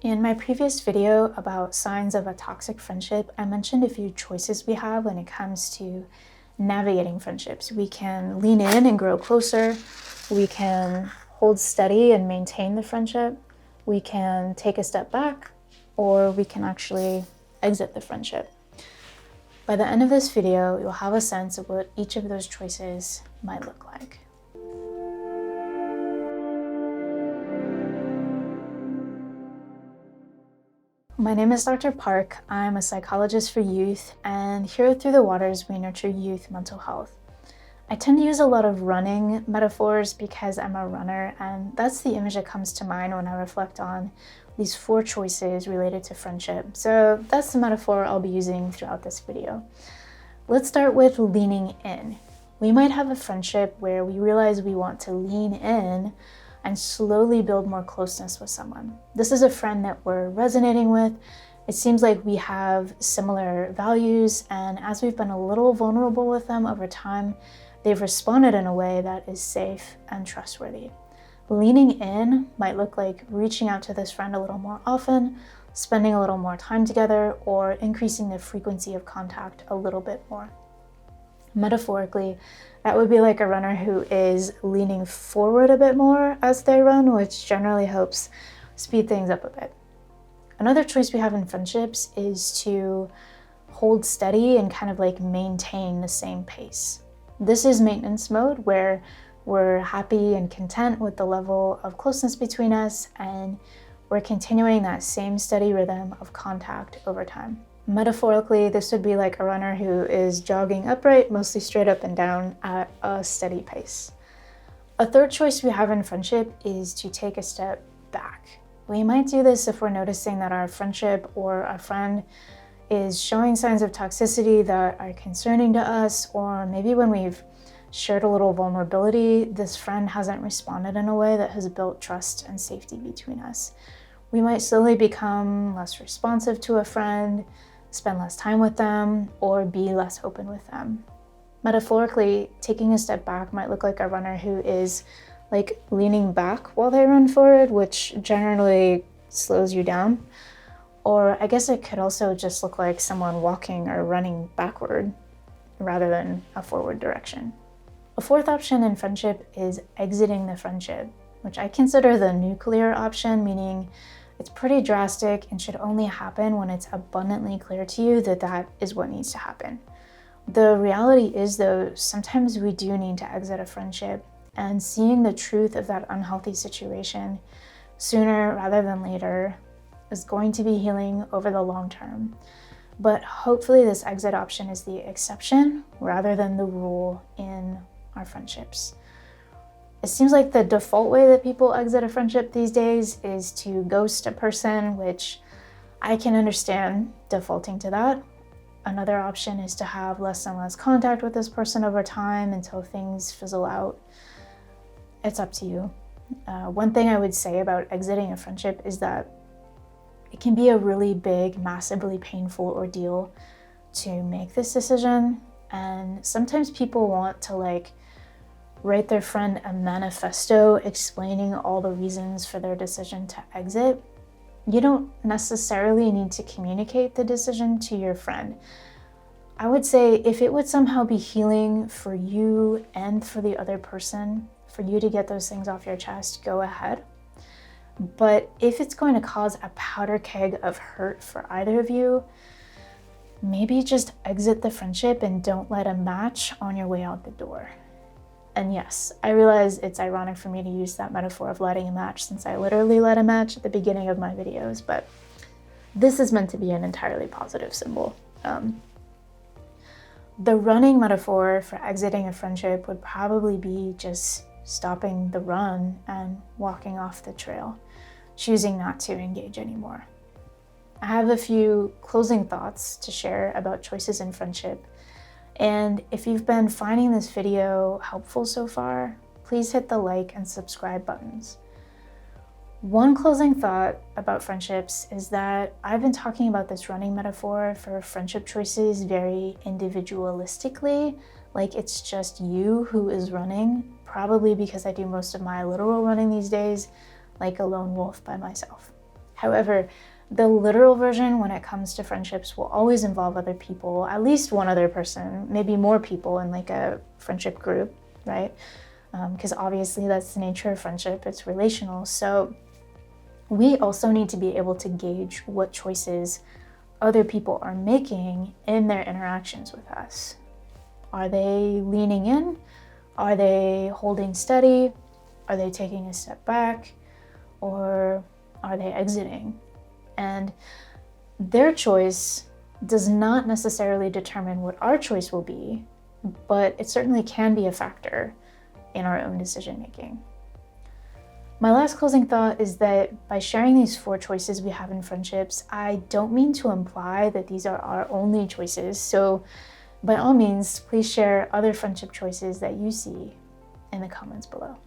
In my previous video about signs of a toxic friendship, I mentioned a few choices we have when it comes to navigating friendships. We can lean in and grow closer. We can hold steady and maintain the friendship. We can take a step back, or we can actually exit the friendship. By the end of this video, you'll have a sense of what each of those choices might look like. My name is Dr. Park. I'm a psychologist for youth, and here at Through the Waters, we nurture youth mental health. I tend to use a lot of running metaphors because I'm a runner, and that's the image that comes to mind when I reflect on these 4 choices related to friendship. So that's the metaphor I'll be using throughout this video. Let's start with leaning in. We might have a friendship where we realize we want to lean in and slowly build more closeness with someone. This is a friend that we're resonating with. It seems like we have similar values, and as we've been a little vulnerable with them over time, they've responded in a way that is safe and trustworthy. Leaning in might look like reaching out to this friend a little more often, spending a little more time together, or increasing the frequency of contact a little bit more. Metaphorically, that would be like a runner who is leaning forward a bit more as they run, which generally helps speed things up a bit. Another choice we have in friendships is to hold steady and kind of like maintain the same pace. This is maintenance mode, where we're happy and content with the level of closeness between us, and we're continuing that same steady rhythm of contact over time. Metaphorically, this would be like a runner who is jogging upright, mostly straight up and down at a steady pace. A third choice we have in friendship is to take a step back. We might do this if we're noticing that our friendship or a friend is showing signs of toxicity that are concerning to us, or maybe when we've shared a little vulnerability, this friend hasn't responded in a way that has built trust and safety between us. We might slowly become less responsive to a friend, spend less time with them, or be less open with them. Metaphorically, taking a step back might look like a runner who is like leaning back while they run forward, which generally slows you down. Or I guess it could also just look like someone walking or running backward rather than a forward direction. A fourth option in friendship is exiting the friendship, which I consider the nuclear option, meaning it's pretty drastic and should only happen when it's abundantly clear to you that that is what needs to happen. The reality is, though, sometimes we do need to exit a friendship, and seeing the truth of that unhealthy situation sooner rather than later is going to be healing over the long term. But hopefully this exit option is the exception rather than the rule in our friendships. It seems like the default way that people exit a friendship these days is to ghost a person, which I can understand defaulting to that. Another option is to have less and less contact with this person over time until things fizzle out. It's up to you. One thing I would say about exiting a friendship is that it can be a really big, massively painful ordeal to make this decision. And sometimes people want to write their friend a manifesto explaining all the reasons for their decision to exit. You don't necessarily need to communicate the decision to your friend. I would say if it would somehow be healing for you and for the other person, for you to get those things off your chest, go ahead. But if it's going to cause a powder keg of hurt for either of you, maybe just exit the friendship and don't light a match on your way out the door. And yes, I realize it's ironic for me to use that metaphor of lighting a match since I literally light a match at the beginning of my videos, but this is meant to be an entirely positive symbol. The running metaphor for exiting a friendship would probably be just stopping the run and walking off the trail, choosing not to engage anymore. I have a few closing thoughts to share about choices in friendship. And if you've been finding this video helpful so far, please hit the like and subscribe buttons. One closing thought about friendships is that I've been talking about this running metaphor for friendship choices very individualistically, like it's just you who is running, probably because I do most of my literal running these days like a lone wolf by myself. However, the literal version when it comes to friendships will always involve other people, at least one other person, maybe more people in like a friendship group, right? Because obviously that's the nature of friendship, it's relational. So we also need to be able to gauge what choices other people are making in their interactions with us. Are they leaning in? Are they holding steady? Are they taking a step back? Or are they exiting? And their choice does not necessarily determine what our choice will be, but it certainly can be a factor in our own decision making. My last closing thought is that by sharing these 4 choices we have in friendships, I don't mean to imply that these are our only choices. So by all means, please share other friendship choices that you see in the comments below.